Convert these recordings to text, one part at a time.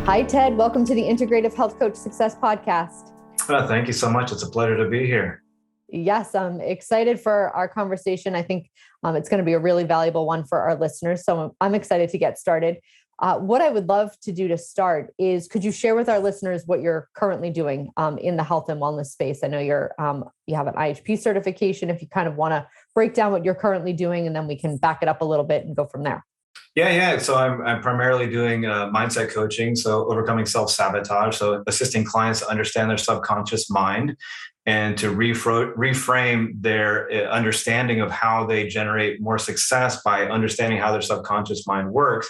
Hi, Ted. Welcome to the Integrative Health Coach Success Podcast. Thank you so much. It's a pleasure to be here. Yes, I'm excited for our conversation. I think it's going to be a really valuable one for our listeners. So I'm excited to get started. What I would love to do to start is, could you share with our listeners what you're currently doing in the health and wellness space? I know you have an IHP certification. If you kind of want to break down what you're currently doing, and then we can back it up a little bit and go from there. Yeah. So I'm primarily doing mindset coaching, so overcoming self-sabotage, so assisting clients to understand their subconscious mind and to reframe their understanding of how they generate more success by understanding how their subconscious mind works.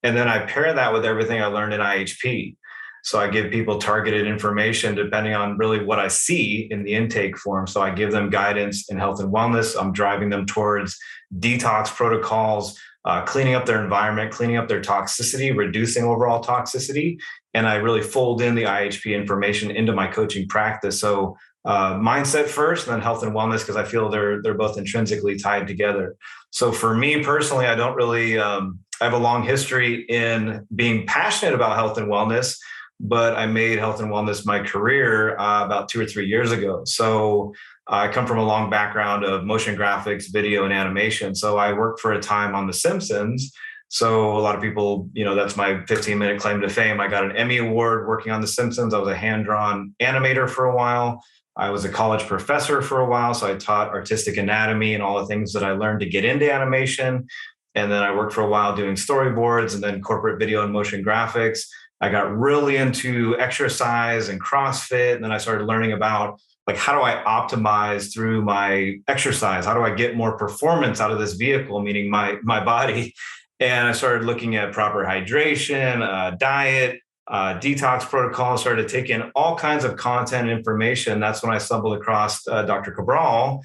And then I pair that with everything I learned in IHP. So I give people targeted information depending on really what I see in the intake form. So I give them guidance in health and wellness. I'm driving them towards detox protocols, cleaning up their environment, cleaning up their toxicity, reducing overall toxicity. And I really fold in the IHP information into my coaching practice. So mindset first, and then health and wellness, because I feel they're both intrinsically tied together. So for me personally, I don't really, I have a long history in being passionate about health and wellness, but I made health and wellness my career about 2 or 3 years ago. So I come from a long background of motion graphics, video, and animation. So I worked for a time on The Simpsons. So a lot of people, that's my 15-minute claim to fame. I got an Emmy Award working on The Simpsons. I was a hand-drawn animator for a while. I was a college professor for a while. So I taught artistic anatomy and all the things that I learned to get into animation. And then I worked for a while doing storyboards and then corporate video and motion graphics. I got really into exercise and CrossFit. And then I started learning about how do I optimize through my exercise? How do I get more performance out of this vehicle, meaning my body? And I started looking at proper hydration, diet, detox protocol, started to take in all kinds of content and information. That's when I stumbled across Dr. Cabral.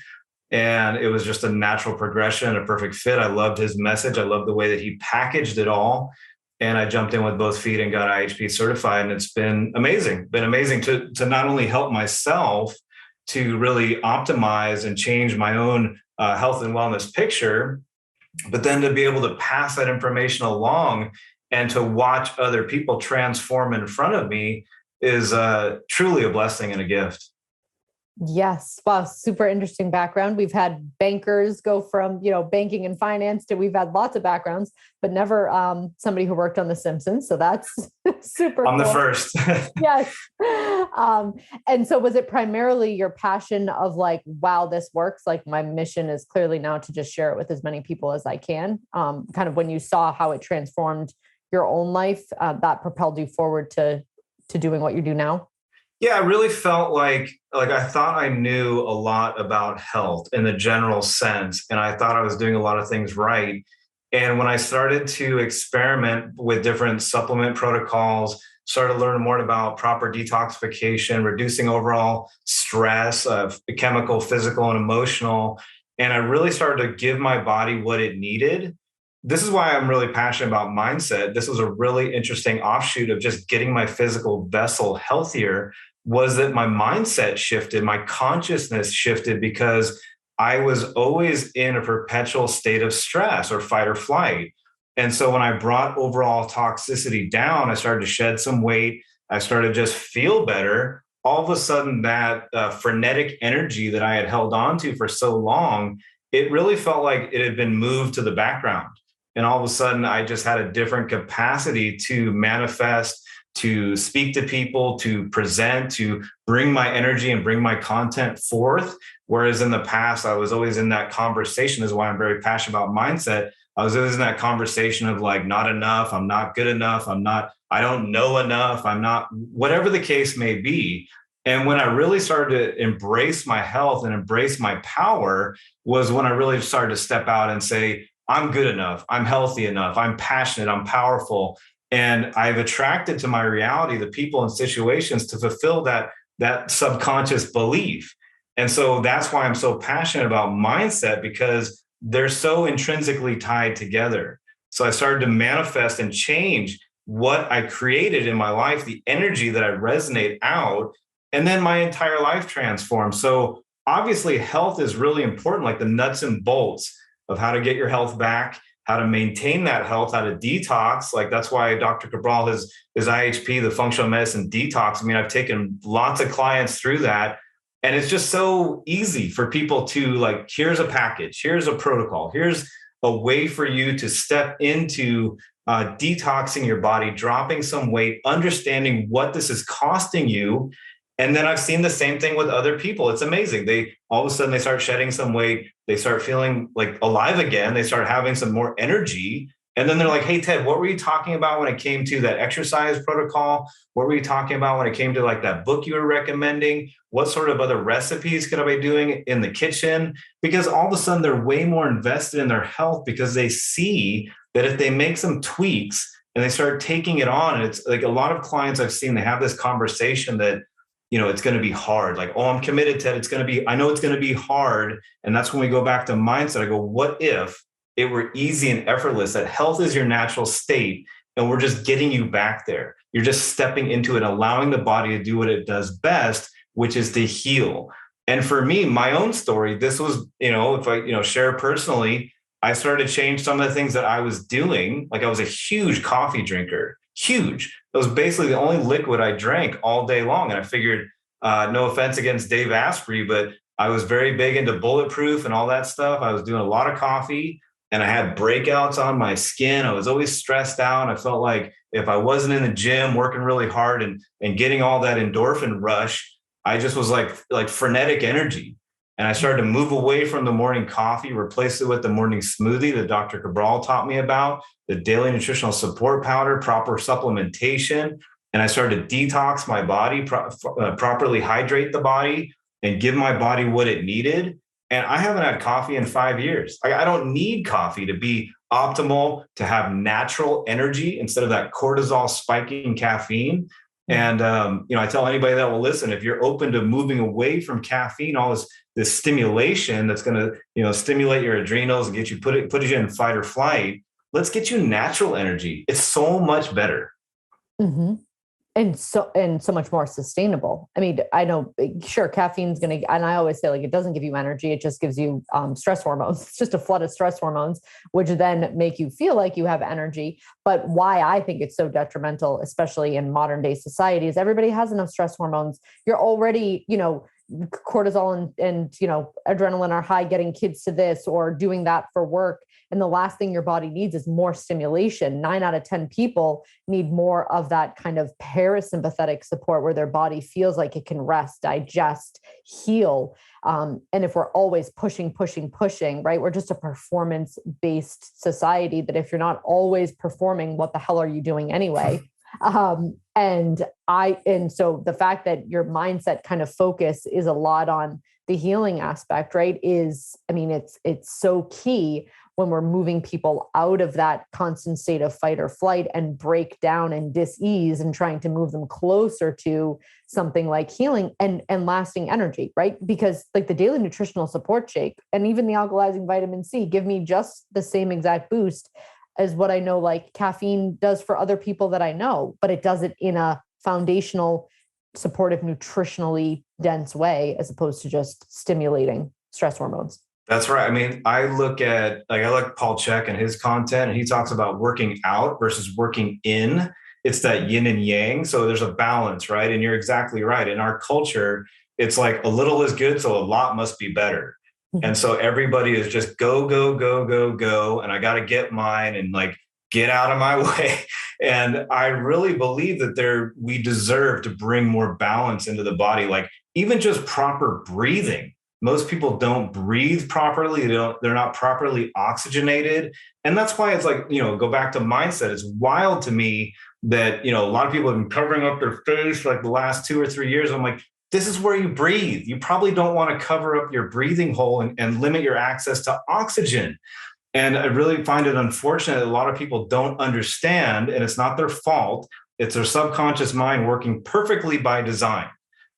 And it was just a natural progression, a perfect fit. I loved his message. I loved the way that he packaged it all. And I jumped in with both feet and got IHP certified. And it's been amazing to not only help myself to really optimize and change my own health and wellness picture, but then to be able to pass that information along and to watch other people transform in front of me is truly a blessing and a gift. Yes. Wow. Super interesting background. We've had bankers go from, banking and finance to we've had lots of backgrounds, but never somebody who worked on The Simpsons. So that's super I'm cool. the first. Yes. And so was it primarily your passion of wow, this works? My mission is clearly now to just share it with as many people as I can. Kind of when you saw how it transformed your own life, that propelled you forward to doing what you do now? Yeah, I really felt like I thought I knew a lot about health in the general sense, and I thought I was doing a lot of things right. And when I started to experiment with different supplement protocols, started learning more about proper detoxification, reducing overall stress, chemical, physical, and emotional, and I really started to give my body what it needed. This is why I'm really passionate about mindset. This was a really interesting offshoot of just getting my physical vessel healthier, was that my mindset shifted, my consciousness shifted, because I was always in a perpetual state of stress or fight or flight. And so when I brought overall toxicity down, I started to shed some weight. I started to just feel better. All of a sudden, that frenetic energy that I had held on to for so long, it really felt like it had been moved to the background. And all of a sudden, I just had a different capacity to manifest, to speak to people, to present, to bring my energy and bring my content forth. Whereas in the past, I was always in that conversation. This is why I'm very passionate about mindset. I was always in that conversation of not enough, I'm not good enough, I don't know enough, I'm not, whatever the case may be. And when I really started to embrace my health and embrace my power was when I really started to step out and say, I'm good enough, I'm healthy enough, I'm passionate, I'm powerful. And I've attracted to my reality the people and situations to fulfill that subconscious belief. And so that's why I'm so passionate about mindset, because they're so intrinsically tied together. So I started to manifest and change what I created in my life, the energy that I resonate out, and then my entire life transformed. So obviously health is really important, like the nuts and bolts of how to get your health back, how to maintain that health, how to detox. Like that's why Dr. Cabral has his IHP, the functional medicine detox. I mean, I've taken lots of clients through that. And it's just so easy for people to like, here's a package, here's a protocol, here's a way for you to step into detoxing your body, dropping some weight, understanding what this is costing you. And then I've seen the same thing with other people. It's amazing. They all of a sudden they start shedding some weight. They start feeling like alive again. They start having some more energy. And then they're like, hey, Ted, what were you talking about when it came to that exercise protocol? What were you talking about when it came to like that book you were recommending? What sort of other recipes could I be doing in the kitchen? Because all of a sudden they're way more invested in their health because they see that if they make some tweaks and they start taking it on, and it's like a lot of clients I've seen, they have this conversation that, you know, it's going to be hard. Like, oh, I'm committed, Ted. I know it's going to be hard. And that's when we go back to mindset. I go, what if it were easy and effortless, that health is your natural state and we're just getting you back there. You're just stepping into it, allowing the body to do what it does best, which is to heal. And for me, my own story, this was, if I, share personally, I started to change some of the things that I was doing. Like I was a huge coffee drinker, huge. It was basically the only liquid I drank all day long. And I figured, no offense against Dave Asprey, but I was very big into bulletproof and all that stuff. I was doing a lot of coffee. And I had breakouts on my skin. I was always stressed out. I felt like if I wasn't in the gym working really hard and getting all that endorphin rush, I just was like frenetic energy. And I started to move away from the morning coffee, replace it with the morning smoothie that Dr. Cabral taught me about, the daily nutritional support powder, proper supplementation. And I started to detox my body, properly hydrate the body and give my body what it needed. And I haven't had coffee in 5 years. I don't need coffee to be optimal, to have natural energy instead of that cortisol spiking caffeine. And, I tell anybody that will listen, if you're open to moving away from caffeine, all this stimulation that's going to, stimulate your adrenals and get you put you in fight or flight, let's get you natural energy. It's so much better. Mm-hmm. And so much more sustainable. I mean, I know, sure, caffeine's going to, and I always say like, it doesn't give you energy. It just gives you stress hormones. It's just a flood of stress hormones, which then make you feel like you have energy. But why I think it's so detrimental, especially in modern day society, is everybody has enough stress hormones. You're already, cortisol and adrenaline are high, getting kids to this or doing that for work. And the last thing your body needs is more stimulation. 9 out of 10 people need more of that kind of parasympathetic support where their body feels like it can rest, digest, heal. And if we're always pushing, right? We're just a performance-based society that if you're not always performing, what the hell are you doing anyway? And so the fact that your mindset kind of focus is a lot on the healing aspect, right? It's so key when we're moving people out of that constant state of fight or flight and break down and dis-ease and trying to move them closer to something like healing and lasting energy, right? Because like the daily nutritional support shake and even the alkalizing vitamin C give me just the same exact boost as what I know like caffeine does for other people that I know, but it does it in a foundational, supportive, nutritionally dense way, as opposed to just stimulating stress hormones. That's right. I mean, I look Paul Chek and his content, and he talks about working out versus working in. It's that yin and yang. So there's a balance, right? And you're exactly right. In our culture, it's like a little is good, so a lot must be better. And so everybody is just go, go, go, go, go. And I got to get mine and like get out of my way. And I really believe that we deserve to bring more balance into the body, like even just proper breathing. Most people don't breathe properly. They're not properly oxygenated. And that's why it's like, go back to mindset. It's wild to me that, a lot of people have been covering up their face for like the last 2 or 3 years. I'm like, this is where you breathe. You probably don't want to cover up your breathing hole and limit your access to oxygen. And I really find it unfortunate that a lot of people don't understand, and it's not their fault. It's their subconscious mind working perfectly by design.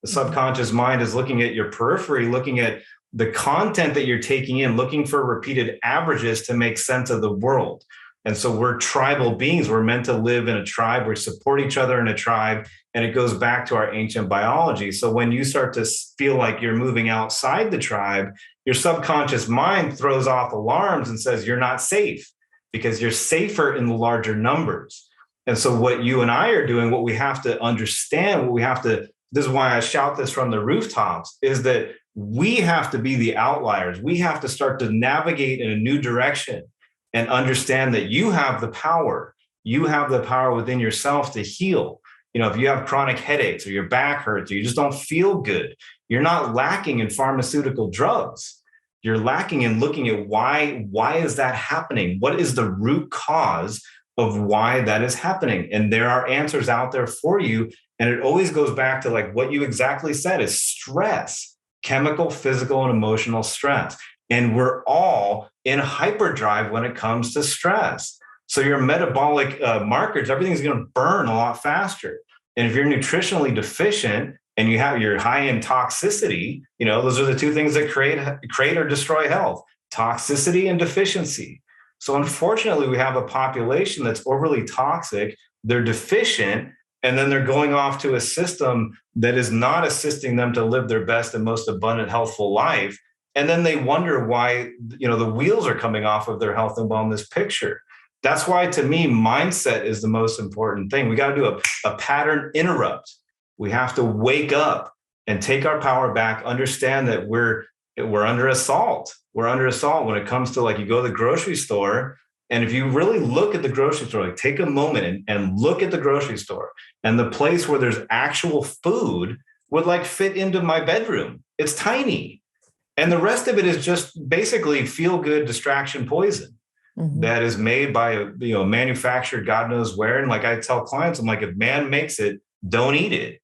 The subconscious mind is looking at your periphery, looking at the content that you're taking in, looking for repeated averages to make sense of the world. And so we're tribal beings. We're meant to live in a tribe. We support each other in a tribe. And it goes back to our ancient biology. So when you start to feel like you're moving outside the tribe, your subconscious mind throws off alarms and says, you're not safe, because you're safer in the larger numbers. And so what you and I are doing, what we have to understand, this is why I shout this from the rooftops, is that we have to be the outliers. We have to start to navigate in a new direction and understand that you have the power. You have the power within yourself to heal. If you have chronic headaches or your back hurts or you just don't feel good, you're not lacking in pharmaceutical drugs. You're lacking in looking at why is that happening? What is the root cause of why that is happening? And there are answers out there for you. And it always goes back to like what you exactly said is stress, chemical, physical, and emotional stress. And we're all in hyperdrive when it comes to stress. So your metabolic markers, everything's going to burn a lot faster. And if you're nutritionally deficient and you're high in toxicity, those are the two things that create or destroy health: toxicity and deficiency. So unfortunately, we have a population that's overly toxic, they're deficient, and then they're going off to a system that is not assisting them to live their best and most abundant, healthful life. And then they wonder why, the wheels are coming off of their health and wellness picture. That's why, to me, mindset is the most important thing. We got to do a pattern interrupt. We have to wake up and take our power back, understand that we're under assault. We're under assault when it comes to, like, you go to the grocery store. And if you really look at the grocery store, like take a moment and look at the grocery store, and the place where there's actual food would like fit into my bedroom. It's tiny. And the rest of it is just basically feel good distraction poison that is made by manufactured God knows where. And like I tell clients, I'm like, if man makes it, don't eat it.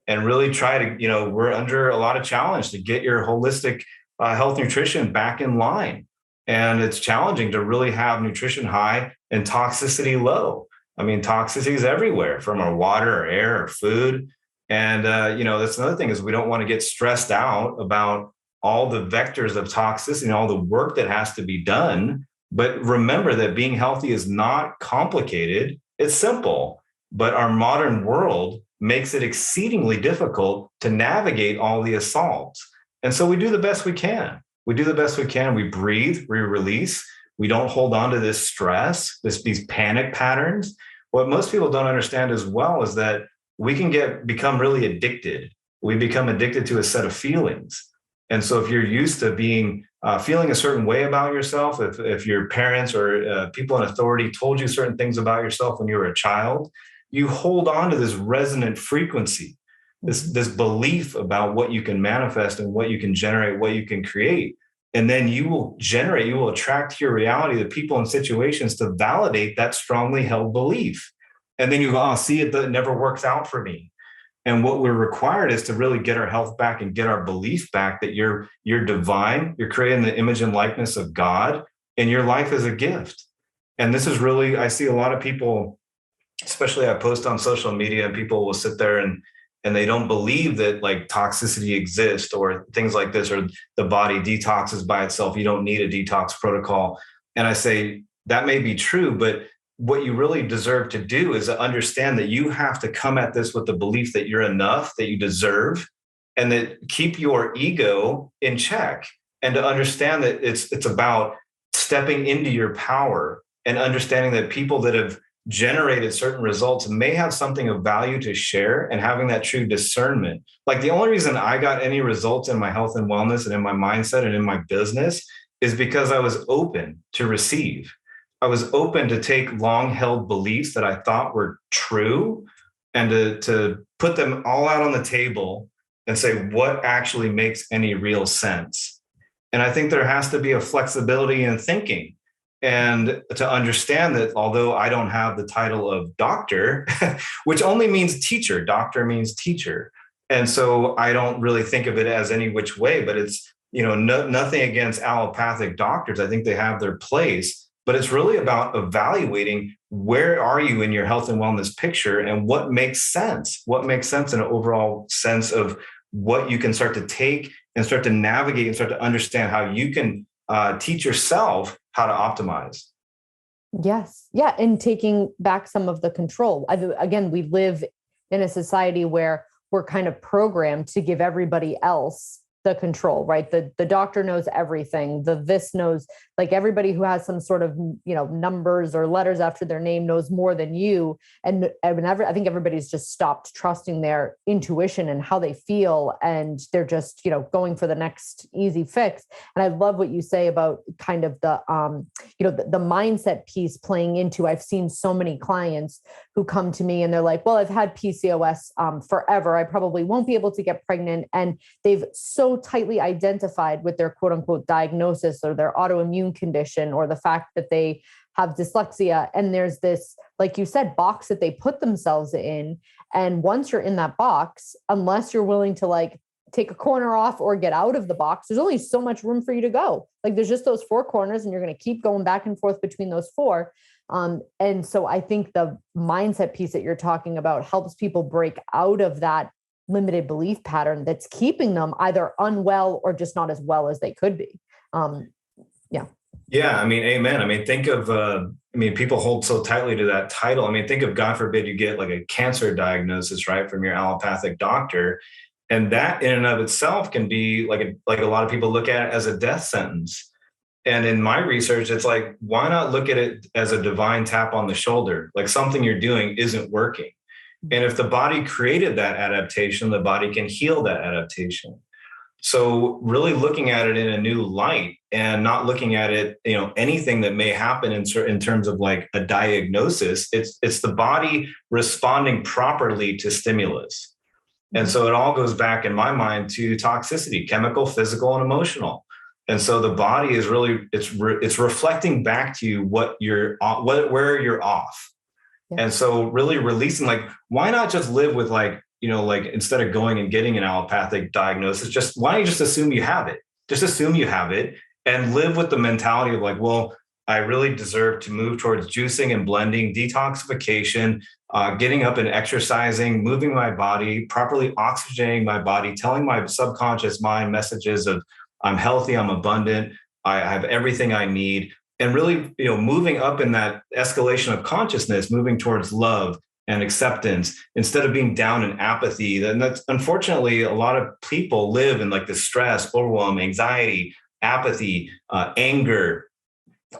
And really try to, we're under a lot of challenge to get your holistic health nutrition back in line. And it's challenging to really have nutrition high and toxicity low. I mean, toxicity is everywhere, from our water or air or food. And, that's another thing, is we don't want to get stressed out about all the vectors of toxicity and all the work that has to be done. But remember that being healthy is not complicated. It's simple. But our modern world makes it exceedingly difficult to navigate all the assaults. And so we do the best we can. We breathe, we release. We don't hold on to this stress, these panic patterns. What most people don't understand as well is that we can become really addicted. We become addicted to a set of feelings. And so if you're used to feeling a certain way about yourself, if your parents or people in authority told you certain things about yourself when you were a child, you hold on to this resonant frequency, this belief about what you can manifest and what you can generate, what you can create. And then you will attract to your reality the people and situations to validate that strongly held belief. And then you go, see, it never works out for me. And what we're required is to really get our health back and get our belief back that you're divine, you're created in the image and likeness of God, and your life is a gift. And this is really, I see a lot of people, especially I post on social media, and people will sit there and they don't believe that like toxicity exists or things like this, or the body detoxes by itself. You don't need a detox protocol. And I say that may be true, but what you really deserve to do is to understand that you have to come at this with the belief that you're enough, that you deserve, and that keep your ego in check, and to understand that it's about stepping into your power and understanding that people that have generated certain results may have something of value to share, and having that true discernment. Like the only reason I got any results in my health and wellness and in my mindset and in my business is because I was open to receive. I was open to take long-held beliefs that I thought were true and to put them all out on the table and say, what actually makes any real sense? And I think there has to be a flexibility in thinking, and to understand that although I don't have the title of doctor, which only means teacher, doctor means teacher. And so I don't really think of it as any which way, but it's, nothing against allopathic doctors. I think they have their place. But it's really about evaluating where are you in your health and wellness picture, and what makes sense in an overall sense of what you can start to take and start to navigate and start to understand how you can teach yourself how to optimize. Yes. Yeah. And taking back some of the control. Again, we live in a society where we're kind of programmed to give everybody else the control, right? The doctor knows everything. This knows like everybody who has some sort of, numbers or letters after their name knows more than you. And I think everybody's just stopped trusting their intuition and how they feel. And they're just, going for the next easy fix. And I love what you say about kind of the mindset piece playing into, I've seen so many clients who come to me and they're like, well, I've had PCOS forever. I probably won't be able to get pregnant. And they've so tightly identified with their quote unquote diagnosis or their autoimmune condition or the fact that they have dyslexia. And there's this, like you said, box that they put themselves in. And once you're in that box, unless you're willing to like take a corner off or get out of the box, there's only so much room for you to go. Like there's just those four corners and you're going to keep going back and forth between those four. And so I think the mindset piece that you're talking about helps people break out of that limited belief pattern that's keeping them either unwell or just not as well as they could be. Yeah. I mean, amen. I mean, think of, people hold so tightly to that title. I mean, think of, God forbid, you get like a cancer diagnosis, right, from your allopathic doctor. And that in and of itself can be like a lot of people look at it as a death sentence. And in my research, it's like, why not look at it as a divine tap on the shoulder? Like something you're doing isn't working. And if the body created that adaptation, the body can heal that adaptation. So really looking at it in a new light and not looking at it, anything that may happen in terms of like a diagnosis, it's the body responding properly to stimulus. And so it all goes back in my mind to toxicity, chemical, physical, and emotional. And so the body is really, it's reflecting back to you where you're off. Yeah. And so really releasing, like, why not just live with like instead of going and getting an allopathic diagnosis, why don't you just assume you have it? Just assume you have it and live with the mentality of like, well, I really deserve to move towards juicing and blending, detoxification, getting up and exercising, moving my body, properly oxygenating my body, telling my subconscious mind messages of I'm healthy, I'm abundant, I have everything I need. And really, moving up in that escalation of consciousness, moving towards love and acceptance instead of being down in apathy. And that's unfortunately a lot of people live in like the stress, overwhelm, anxiety, apathy, anger,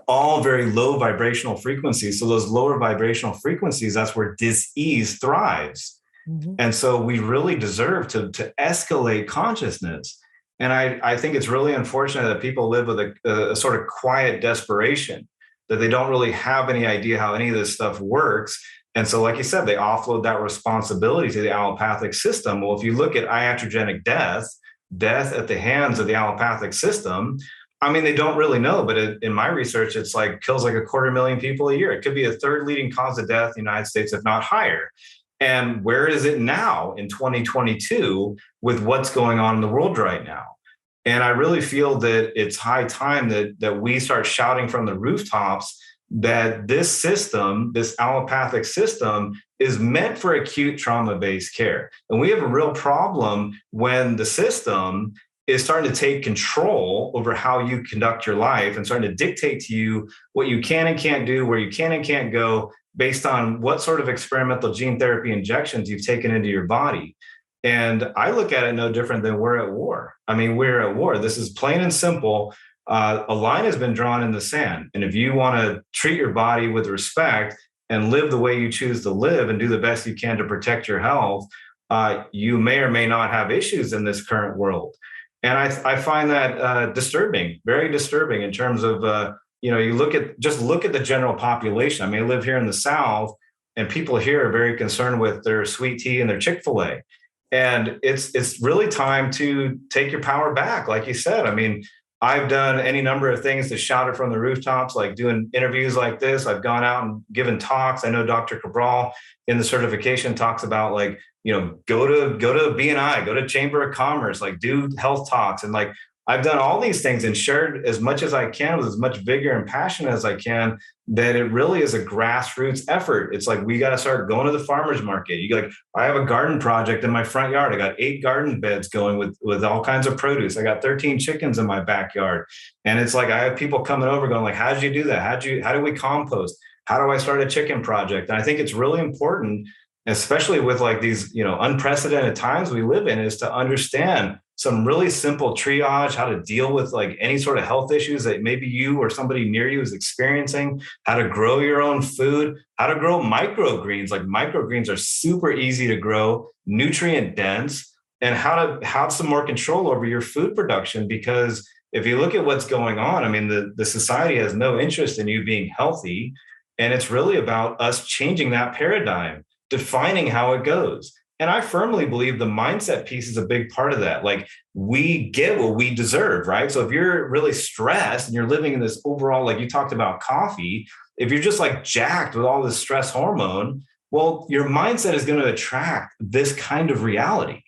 all very low vibrational frequencies. So those lower vibrational frequencies, that's where dis-ease thrives. Mm-hmm. And so we really deserve to escalate consciousness. And I think it's really unfortunate that people live with a sort of quiet desperation, that they don't really have any idea how any of this stuff works. And so, like you said, they offload that responsibility to the allopathic system. Well, if you look at iatrogenic death at the hands of the allopathic system, they don't really know, but in my research, it's like kills like 250,000 people a year. It could be a third leading cause of death in the United States, if not higher. And where is it now in 2022 with what's going on in the world right now? And I really feel that it's high time that we start shouting from the rooftops that this system, this allopathic system, is meant for acute trauma-based care. And we have a real problem when the system is starting to take control over how you conduct your life and starting to dictate to you what you can and can't do, where you can and can't go, based on what sort of experimental gene therapy injections you've taken into your body. And I look at it no different than we're at war. We're at war. This is plain and simple. A line has been drawn in the sand. And if you want to treat your body with respect and live the way you choose to live and do the best you can to protect your health, you may or may not have issues in this current world. And I find that disturbing, very disturbing in terms of, you look at the general population. I live here in the South, and people here are very concerned with their sweet tea and their Chick-fil-A. And it's really time to take your power back. Like you said, I've done any number of things to shout it from the rooftops, like doing interviews like this. I've gone out and given talks. I know Dr. Cabral in the certification talks about like, go to BNI, go to Chamber of Commerce, like do health talks. And like, I've done all these things and shared as much as I can with as much vigor and passion as I can, that it really is a grassroots effort. It's like, we got to start going to the farmer's market. I have a garden project in my front yard. I got 8 garden beds going with all kinds of produce. I got 13 chickens in my backyard. And it's like, I have people coming over going like, how did you do that? How do we compost? How do I start a chicken project? And I think it's really important, especially with like these, unprecedented times we live in, is to understand some really simple triage, how to deal with like any sort of health issues that maybe you or somebody near you is experiencing, how to grow your own food, how to grow microgreens. Like microgreens are super easy to grow, nutrient dense, and how to have some more control over your food production. Because if you look at what's going on, I mean, the society has no interest in you being healthy. And it's really about us changing that paradigm, defining how it goes. And I firmly believe the mindset piece is a big part of that. Like we get what we deserve, right? So if you're really stressed and you're living in this overall, like you talked about coffee, if you're just like jacked with all this stress hormone, well, your mindset is going to attract this kind of reality.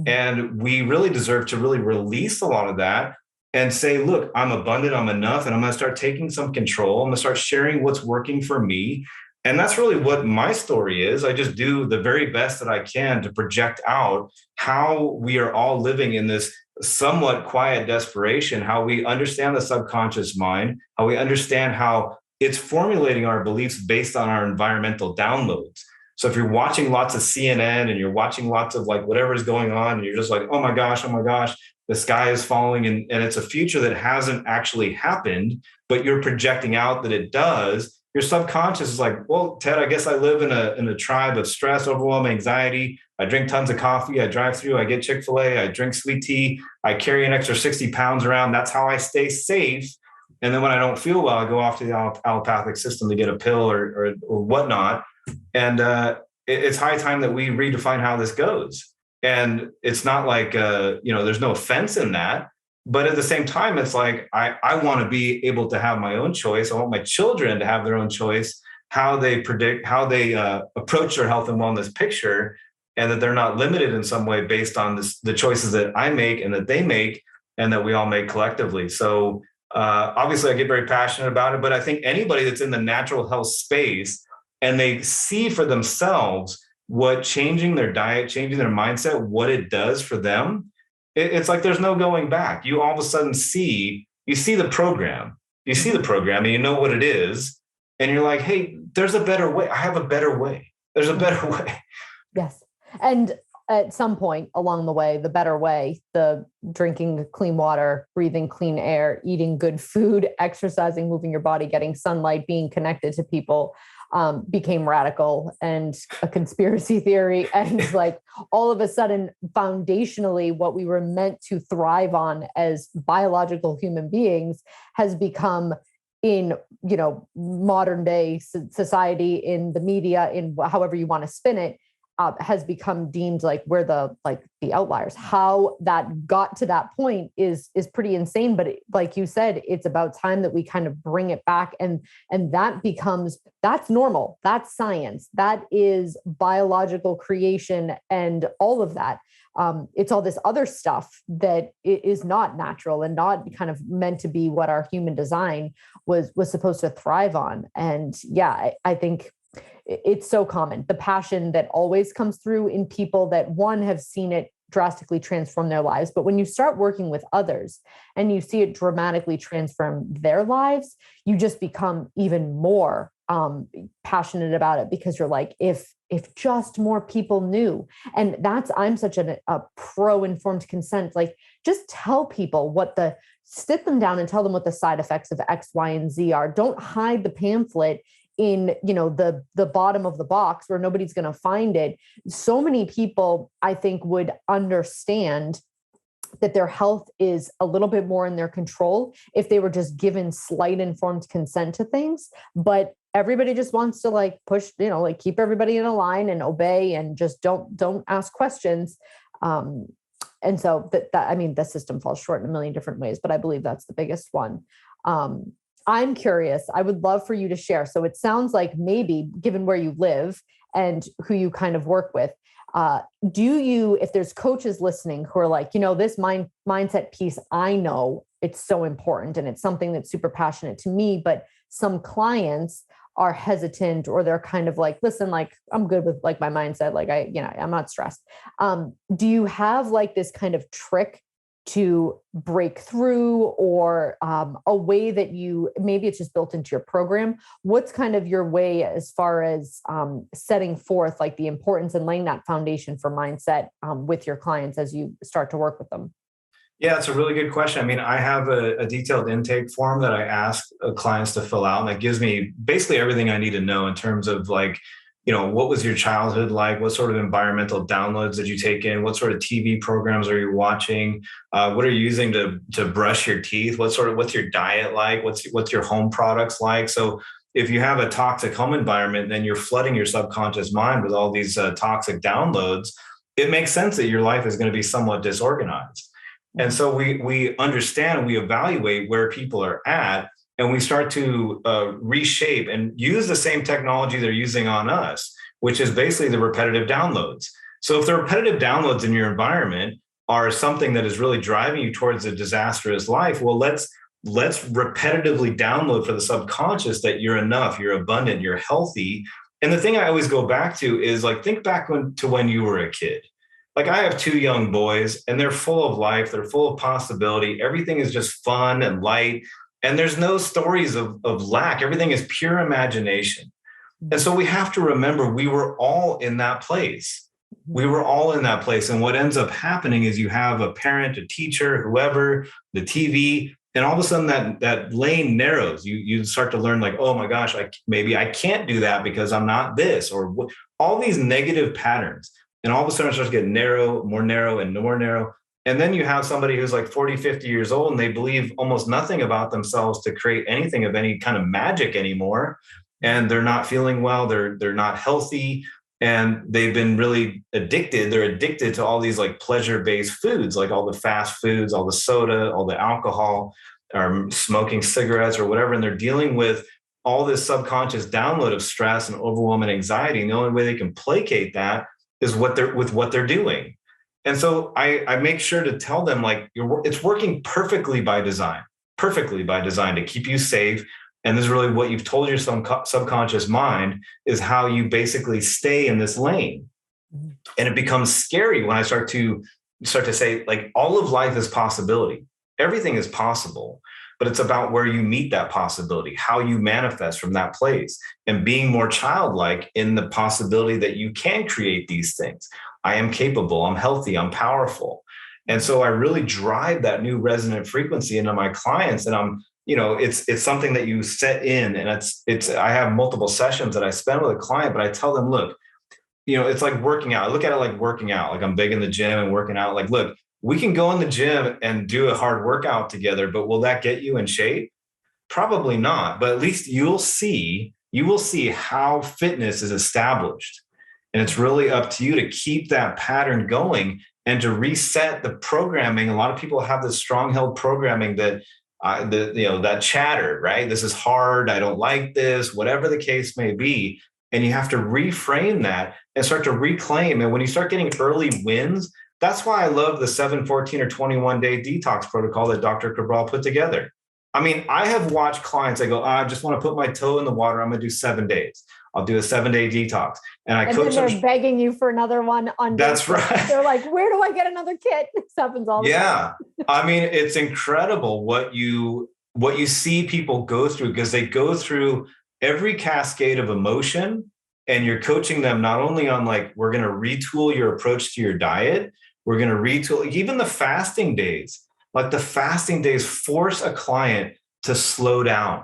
And we really deserve to really release a lot of that and say, look, I'm abundant, I'm enough, and I'm going to start taking some control. I'm going to start sharing what's working for me. And that's really what my story is. I just do the very best that I can to project out how we are all living in this somewhat quiet desperation, how we understand the subconscious mind, how we understand how it's formulating our beliefs based on our environmental downloads. So if you're watching lots of CNN and you're watching lots of like whatever is going on, and you're just like, oh my gosh, the sky is falling, and it's a future that hasn't actually happened, but you're projecting out that it does. Your subconscious is like, well, Ted, I guess I live in a tribe of stress, overwhelm, anxiety. I drink tons of coffee. I drive through. I get Chick-fil-A. I drink sweet tea. I carry an extra 60 pounds around. That's how I stay safe. And then when I don't feel well, I go off to the allopathic system to get a pill or whatnot. And it's high time that we redefine how this goes. And it's not like, there's no offense in that. But at the same time, it's like, I want to be able to have my own choice. I want my children to have their own choice, how they approach their health and wellness picture, and that they're not limited in some way based on the choices that I make and that they make and that we all make collectively. So obviously I get very passionate about it, but I think anybody that's in the natural health space and they see for themselves what changing their diet, changing their mindset, what it does for them, it's like there's no going back. You all of a sudden see the program, and you know what it is. And you're like, hey, there's a better way. I have a better way. There's a better way. Yes. And at some point along the way, the better way, the drinking clean water, breathing clean air, eating good food, exercising, moving your body, getting sunlight, being connected to people, became radical and a conspiracy theory. And like all of a sudden, foundationally, what we were meant to thrive on as biological human beings has become in, modern day society, in the media, in however you want to spin it, has become deemed like we're the outliers. How that got to that point is pretty insane. But like you said, it's about time that we kind of bring it back, and that's normal. That's science. That is biological creation, and all of that. It's all this other stuff that is not natural and not kind of meant to be what our human design was supposed to thrive on. And yeah, I think it's so common. The passion that always comes through in people that have seen it drastically transform their lives. But when you start working with others and you see it dramatically transform their lives, you just become even more passionate about it, because you're like, if just more people knew. And I'm such a pro informed consent, like just tell people sit them down and tell them what the side effects of X, Y, and Z are. Don't hide the pamphlet in, the bottom of the box where nobody's going to find it. So many people, I think, would understand that their health is a little bit more in their control if they were just given slight informed consent to things. But everybody just wants to push, keep everybody in a line and obey and just don't ask questions. And so the system falls short in a million different ways, but I believe that's the biggest one. I'm curious, I would love for you to share. So it sounds like maybe, given where you live and who you kind of work with, if there's coaches listening who are like, this mindset piece, I know it's so important and it's something that's super passionate to me, but some clients are hesitant, or they're kind of like, listen, I'm good with my mindset. I'm not stressed. Do you have this kind of trick to break through, or a way that maybe it's just built into your program? What's kind of your way as far as setting forth the importance and laying that foundation for mindset with your clients as you start to work with them? Yeah, it's a really good question. I mean, I have a detailed intake form that I ask clients to fill out, and that gives me basically everything I need to know in terms of like, what was your childhood like? What sort of environmental downloads did you take in? What sort of TV programs are you watching? What are you using to brush your teeth? What's your diet like? What's your home products like? So if you have a toxic home environment, then you're flooding your subconscious mind with all these toxic downloads. It makes sense that your life is going to be somewhat disorganized. And so we understand, we evaluate where people are at, and we start to reshape and use the same technology they're using on us, which is basically the repetitive downloads. So if the repetitive downloads in your environment are something that is really driving you towards a disastrous life, well, let's repetitively download for the subconscious that you're enough, you're abundant, you're healthy. And the thing I always go back to is like, think back to when you were a kid. Like I have two young boys and they're full of life. They're full of possibility. Everything is just fun and light. And there's no stories of lack. Everything is pure imagination. And so we have to remember we were all in that place. We were all in that place. And what ends up happening is you have a parent, a teacher, whoever, the TV, and all of a sudden that lane narrows. You start to learn like, oh my gosh, maybe I can't do that because I'm not this, or all these negative patterns. And all of a sudden it starts to get narrow, more narrow, and more narrow. And then you have somebody who's like 40, 50 years old, and they believe almost nothing about themselves to create anything of any kind of magic anymore. And they're not feeling well. They're not healthy. And they've been really addicted. They're addicted to all these like pleasure-based foods, like all the fast foods, all the soda, all the alcohol, or smoking cigarettes or whatever. And they're dealing with all this subconscious download of stress and overwhelm and anxiety. And the only way they can placate that is what they're doing. And so I make sure to tell them like it's working perfectly by design to keep you safe. And this is really what you've told your subconscious mind is how you basically stay in this lane. And it becomes scary when I start to say like all of life is possibility. Everything is possible, but it's about where you meet that possibility, how you manifest from that place, and being more childlike in the possibility that you can create these things. I am capable, I'm healthy, I'm powerful. And so I really drive that new resonant frequency into my clients. And it's something that you set in, and I have multiple sessions that I spend with a client, but I tell them, look, it's like working out. I look at it like working out, like I'm big in the gym and working out. Like, look, we can go in the gym and do a hard workout together, but will that get you in shape? Probably not. But at least you will see how fitness is established. And it's really up to you to keep that pattern going and to reset the programming. A lot of people have this strong held programming that that chatter, right? This is hard. I don't like this, whatever the case may be. And you have to reframe that and start to reclaim. And when you start getting early wins, that's why I love the 7, 14, or 21-day detox protocol that Dr. Cabral put together. I mean, I have watched clients, I go, I just want to put my toe in the water. I'm going to do 7 days. I'll do a 7-day detox. And coach then they're them. Begging you for another one on. That's right. They're like, where do I get another kit? This happens all the time. Yeah. I mean, it's incredible what you see people go through, because they go through every cascade of emotion, and you're coaching them not only on like, we're going to retool your approach to your diet. We're going to retool even the fasting days. Like the fasting days force a client to slow down,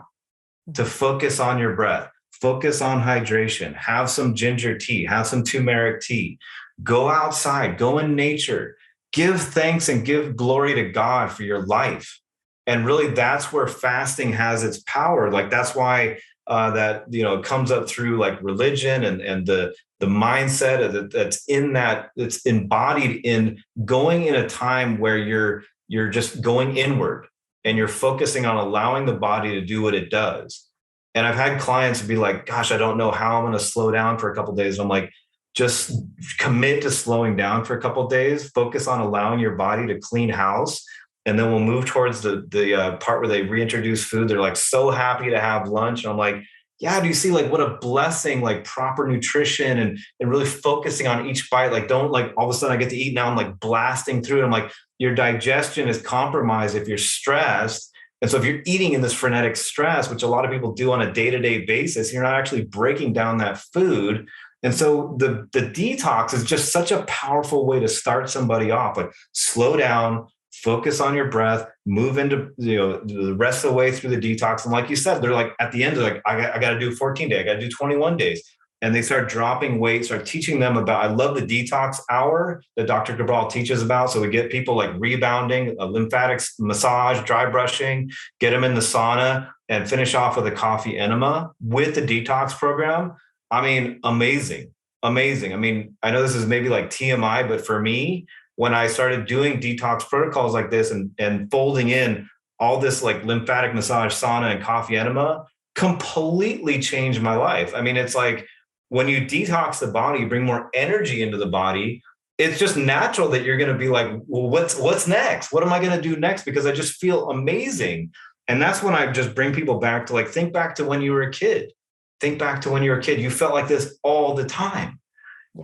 to focus on your breath, focus on hydration, have some ginger tea, have some turmeric tea, go outside, go in nature, give thanks and give glory to God for your life. And really that's where fasting has its power. Like that's why it comes up through like religion and the mindset that's embodied in going in a time where you're just going inward and you're focusing on allowing the body to do what it does. And I've had clients be like, gosh, I don't know how I'm going to slow down for a couple of days. And I'm like, just commit to slowing down for a couple of days, focus on allowing your body to clean house. And then we'll move towards the part where they reintroduce food. They're like so happy to have lunch. And I'm like, yeah, do you see like what a blessing, like proper nutrition and really focusing on each bite? Like, don't like all of a sudden I get to eat now. I'm like blasting through it. I'm like, your digestion is compromised if you're stressed. And so if you're eating in this frenetic stress, which a lot of people do on a day-to-day basis, you're not actually breaking down that food. And so the detox is just such a powerful way to start somebody off. Like slow down, focus on your breath, move into, the rest of the way through the detox. And like you said, they're like, at the end, they're like, I got to do 14 days. I got to do 21 days. And they start dropping weight, start teaching them about, I love the detox hour that Dr. Cabral teaches about. So we get people like rebounding, lymphatics, massage, dry brushing, get them in the sauna, and finish off with a coffee enema with the detox program. I mean, amazing. I mean, I know this is maybe like TMI, but for me, when I started doing detox protocols like this and folding in all this like lymphatic massage, sauna, and coffee enema, completely changed my life. I mean, it's like, when you detox the body, you bring more energy into the body. It's just natural that you're going to be like, well, what's next? What am I going to do next? Because I just feel amazing. And that's when I just bring people back to like, think back to when you were a kid. Think back to when you were a kid. You felt like this all the time.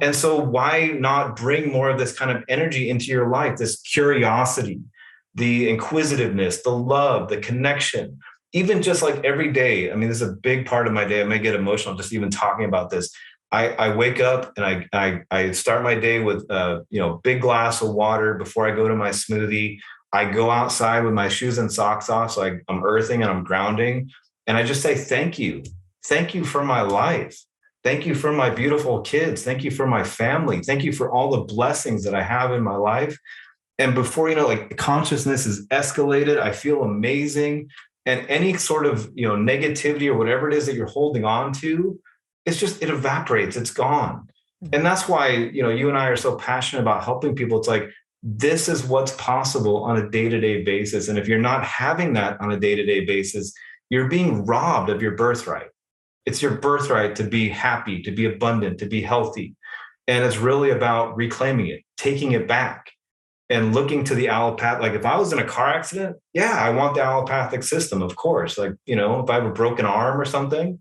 And so why not bring more of this kind of energy into your life, this curiosity, the inquisitiveness, the love, the connection, even just like every day. I mean, this is a big part of my day. I may get emotional just even talking about this. I wake up and I start my day with big glass of water before I go to my smoothie. I go outside with my shoes and socks off, so I'm earthing and I'm grounding. And I just say, thank you. Thank you for my life. Thank you for my beautiful kids. Thank you for my family. Thank you for all the blessings that I have in my life. And before you know, like, consciousness is escalated. I feel amazing. And any sort of, negativity or whatever it is that you're holding on to, it evaporates. It's gone. And that's why, you and I are so passionate about helping people. It's like, this is what's possible on a day-to-day basis. And if you're not having that on a day-to-day basis, you're being robbed of your birthright. It's your birthright to be happy, to be abundant, to be healthy. And it's really about reclaiming it, taking it back, and looking to the allopathic. Like, if I was in a car accident, yeah, I want the allopathic system, of course. Like, if I have a broken arm or something.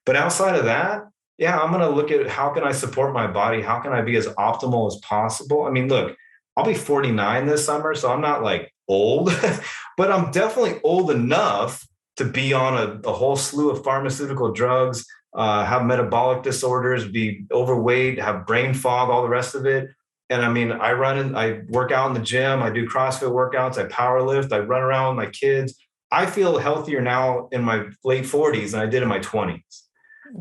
But outside of that, yeah, I'm going to look at how can I support my body? How can I be as optimal as possible? I mean, look, I'll be 49 this summer, so I'm not like old, but I'm definitely old enough to be on a whole slew of pharmaceutical drugs, have metabolic disorders, be overweight, have brain fog, all the rest of it. And I mean, I work out in the gym, I do CrossFit workouts, I power lift, I run around with my kids. I feel healthier now in my late 40s than I did in my 20s.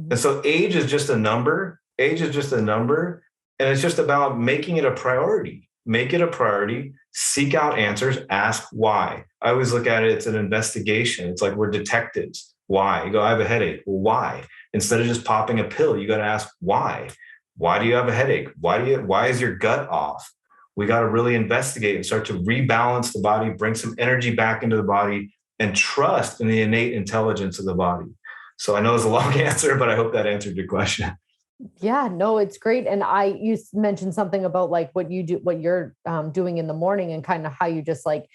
And so age is just a number. Age is just a number. And it's just about making it a priority. Make it a priority, seek out answers, ask why. I always look at it, it's an investigation. It's like we're detectives. Why? You go, I have a headache. Well, why? Instead of just popping a pill, you got to ask why. Why do you have a headache? Why is your gut off? We got to really investigate and start to rebalance the body, bring some energy back into the body, and trust in the innate intelligence of the body. So I know it's a long answer, but I hope that answered your question. Yeah, no, it's great. And you mentioned something about like what you're doing in the morning and kind of how you just like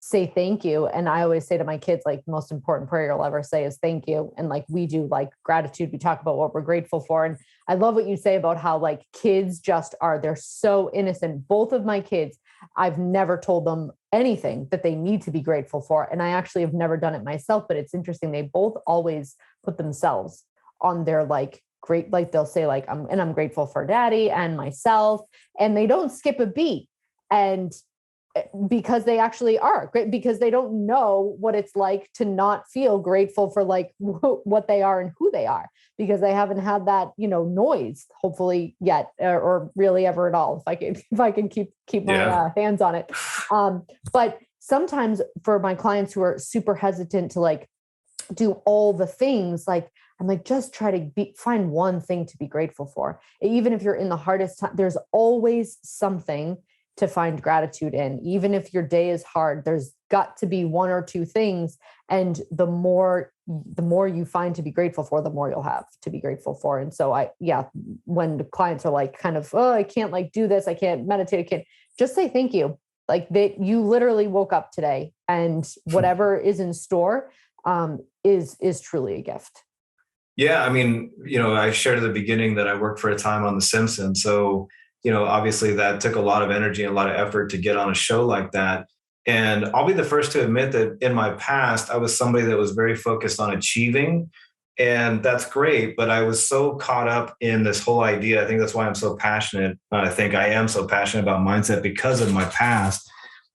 say thank you. And I always say to my kids, like, the most important prayer you'll ever say is thank you. And like, we do like gratitude. We talk about what we're grateful for. And I love what you say about how like kids they're so innocent. Both of my kids, I've never told them anything that they need to be grateful for. And I actually have never done it myself, but it's interesting. They both always put themselves on their like great, like they'll say like, I'm grateful for daddy and myself, and they don't skip a beat. And because they actually are great, because they don't know what it's like to not feel grateful for like what they are and who they are, because they haven't had that, noise hopefully yet, or really ever at all. If I can keep my hands on it. But sometimes for my clients who are super hesitant to like do all the things, like, I'm like, just try to find one thing to be grateful for. Even if you're in the hardest time, there's always something to find gratitude in. Even if your day is hard, there's got to be one or two things. And the more you find to be grateful for, the more you'll have to be grateful for. And so when the clients are like, kind of, oh, I can't like do this, I can't meditate, I can't, just say thank you. Like that you literally woke up today, and whatever is in store is truly a gift. Yeah. I mean, I shared at the beginning that I worked for a time on The Simpsons. So, obviously that took a lot of energy and a lot of effort to get on a show like that. And I'll be the first to admit that in my past, I was somebody that was very focused on achieving. And that's great. But I was so caught up in this whole idea. I think that's why I'm so passionate. I think I am so passionate about mindset, because of my past.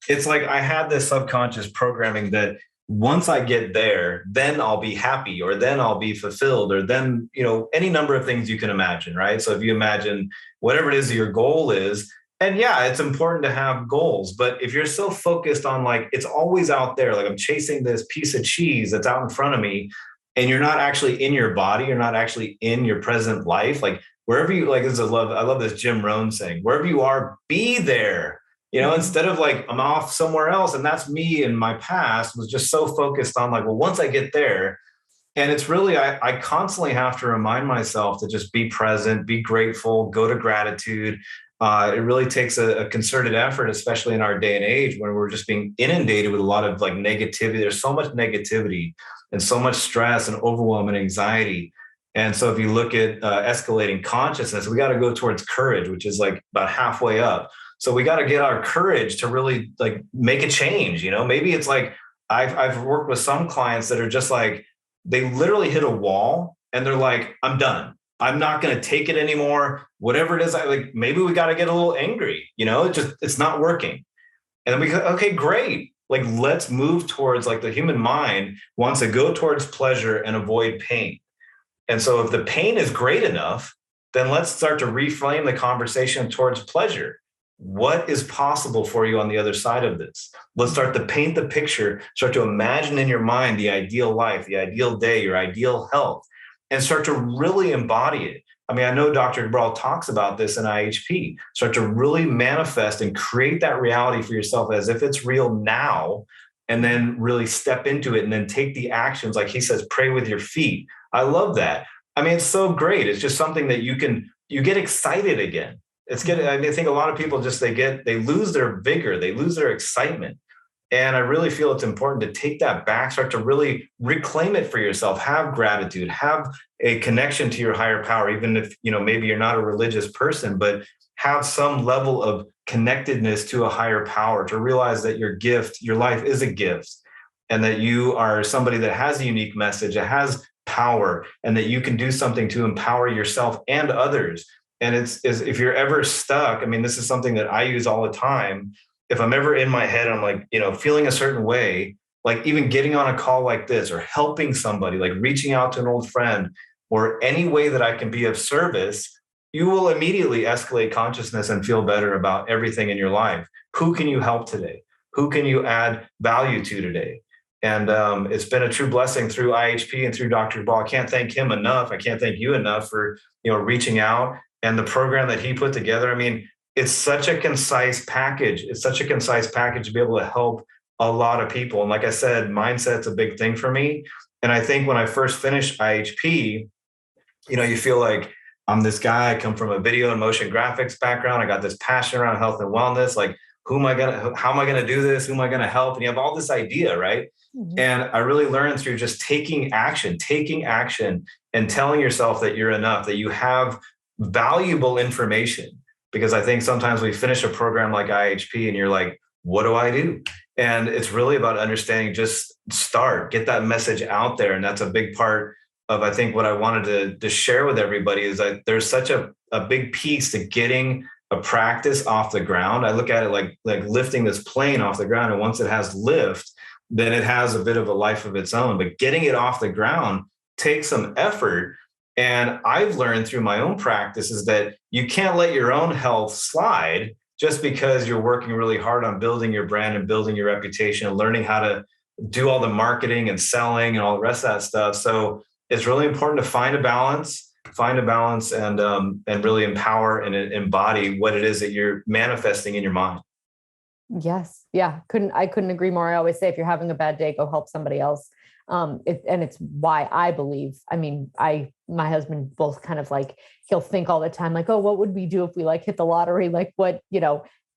it's like I had this subconscious programming that once I get there, then I'll be happy, or then I'll be fulfilled, or then, any number of things you can imagine, right? So if you imagine whatever it is your goal is, and yeah, it's important to have goals, but if you're so focused on like, it's always out there, like I'm chasing this piece of cheese that's out in front of me, and you're not actually in your body, you're not actually in your present life, like wherever you like, I love this Jim Rohn saying, wherever you are, be there. Instead of like, I'm off somewhere else. And that's me in my past, was just so focused on like, well, once I get there, and it's really, I constantly have to remind myself to just be present, be grateful, go to gratitude. It really takes a concerted effort, especially in our day and age when we're just being inundated with a lot of like negativity. There's so much negativity and so much stress and overwhelm and anxiety. And so if you look at escalating consciousness, we got to go towards courage, which is like about halfway up. So we got to get our courage to really like make a change. Maybe it's like I've worked with some clients that are just like, they literally hit a wall and they're like, I'm done. I'm not going to take it anymore. Whatever it is, maybe we got to get a little angry, it's not working. And then we go, okay, great. Like, let's move towards, like, the human mind wants to go towards pleasure and avoid pain. And so if the pain is great enough, then let's start to reframe the conversation towards pleasure. What is possible for you on the other side of this? Let's start to paint the picture, start to imagine in your mind the ideal life, the ideal day, your ideal health, and start to really embody it. I mean, I know Dr. Cabral talks about this in IHP. Start to really manifest and create that reality for yourself as if it's real now, and then really step into it and then take the actions. Like he says, pray with your feet. I love that. I mean, it's so great. It's just something that you get excited again. I think a lot of people they lose their vigor, they lose their excitement. And I really feel it's important to take that back, start to really reclaim it for yourself, have gratitude, have a connection to your higher power, even if, maybe you're not a religious person, but have some level of connectedness to a higher power, to realize that your life is a gift, and that you are somebody that has a unique message, that has power, and that you can do something to empower yourself and others. And if you're ever stuck, I mean, this is something that I use all the time. If I'm ever in my head, I'm like, feeling a certain way, like even getting on a call like this, or helping somebody, like reaching out to an old friend, or any way that I can be of service, you will immediately escalate consciousness and feel better about everything in your life. Who can you help today? Who can you add value to today? And it's been a true blessing through IHP and through Dr. Ball. I can't thank him enough. I can't thank you enough for, reaching out, and the program that he put together. I mean, it's such a concise package. It's such a concise package to be able to help a lot of people. And like I said, mindset's a big thing for me. And I think when I first finished IHP, you feel like I'm this guy, I come from a video and motion graphics background. I got this passion around health and wellness. Like, how am I going to do this? Who am I going to help? And you have all this idea, right? Mm-hmm. And I really learned through just taking action and telling yourself that you're enough, that you have valuable information. Because I think sometimes we finish a program like IHP and you're like, what do I do? And it's really about understanding, just get that message out there. And that's a big part of, I think, what I wanted to share with everybody is that there's such a big piece to getting a practice off the ground. I look at it like lifting this plane off the ground. And once it has lift, then it has a bit of a life of its own. But getting it off the ground takes some effort. And I've learned through my own practice is that you can't let your own health slide just because you're working really hard on building your brand and building your reputation and learning how to do all the marketing and selling and all the rest of that stuff. So it's really important to find a balance and really empower and embody what it is that you're manifesting in your mind. Yes. Yeah. I couldn't agree more. I always say, if you're having a bad day, go help somebody else. And it's why I believe, my husband both kind of like, he'll think all the time, like, oh, what would we do if we like hit the lottery? Like what,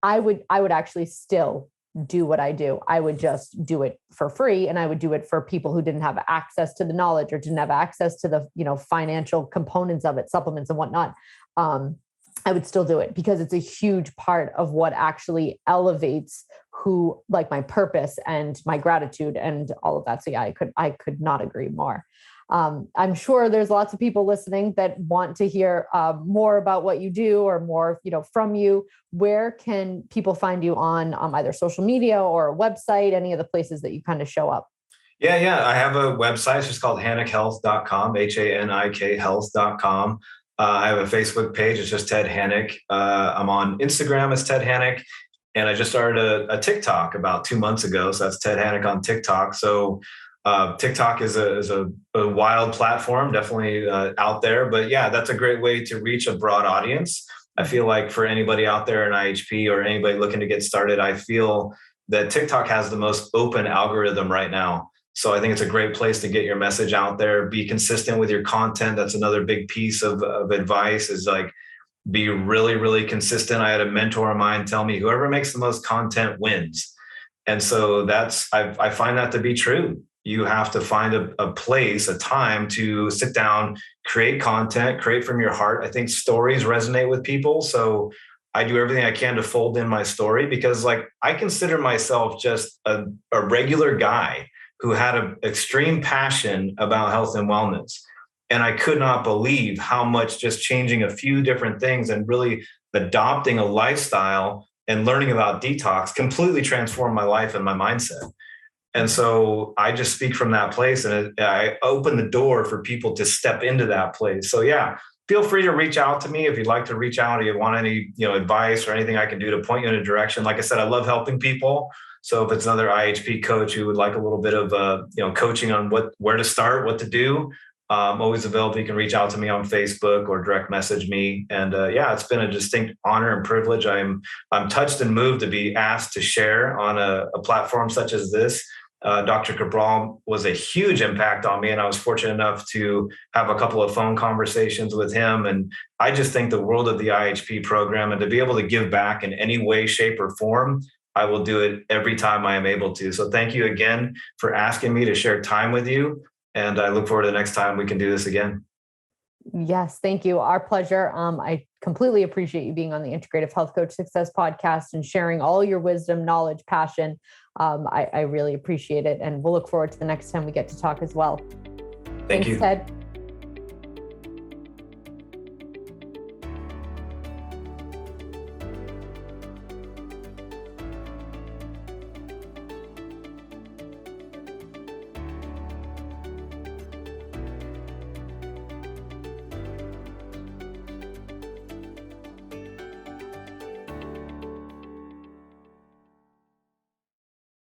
I would actually still do what I do. I would just do it for free. And I would do it for people who didn't have access to the knowledge or didn't have access to the, financial components of it, supplements and whatnot. I would still do it because it's a huge part of what actually elevates my purpose and my gratitude and all of that. So yeah, I could not agree more. I'm sure there's lots of people listening that want to hear more about what you do or more, from you. Where can people find you on either social media or a website, any of the places that you kind of show up? Yeah. I have a website. It's just called hanikhealth.com, HANIK health.com. I have a Facebook page. It's just Ted Hanik. I'm on Instagram as Ted Hanik. And I just started a TikTok about 2 months ago. So that's Ted Hanik on TikTok. So TikTok is a wild platform, definitely out there. But yeah, that's a great way to reach a broad audience. I feel like for anybody out there in IHP or anybody looking to get started, I feel that TikTok has the most open algorithm right now. So I think it's a great place to get your message out there, be consistent with your content. That's another big piece of advice is like, be really, really consistent. I had a mentor of mine tell me, whoever makes the most content wins. And so I find that to be true. You have to find a place, a time to sit down, create content, create from your heart. I think stories resonate with people. So I do everything I can to fold in my story because I consider myself just a regular guy who had an extreme passion about health and wellness. And I could not believe how much just changing a few different things and really adopting a lifestyle and learning about detox completely transformed my life and my mindset. And so I just speak from that place and I open the door for people to step into that place. So yeah, feel free to reach out to me if you'd like to reach out or you want any advice or anything I can do to point you in a direction. Like I said, I love helping people. So if it's another IHP coach who would like a little bit of coaching on where to start, what to do, I'm always available. You can reach out to me on Facebook or direct message me. And it's been a distinct honor and privilege. I'm touched and moved to be asked to share on a platform such as this. Dr. Cabral was a huge impact on me, and I was fortunate enough to have a couple of phone conversations with him. And I just think the world of the IHP program, and to be able to give back in any way, shape, or form, I will do it every time I am able to. So thank you again for asking me to share time with you. And I look forward to the next time we can do this again. Yes, thank you. Our pleasure. I completely appreciate you being on the Integrative Health Coach Success Podcast and sharing all your wisdom, knowledge, passion. I really appreciate it. And we'll look forward to the next time we get to talk as well. Thank you. Ted.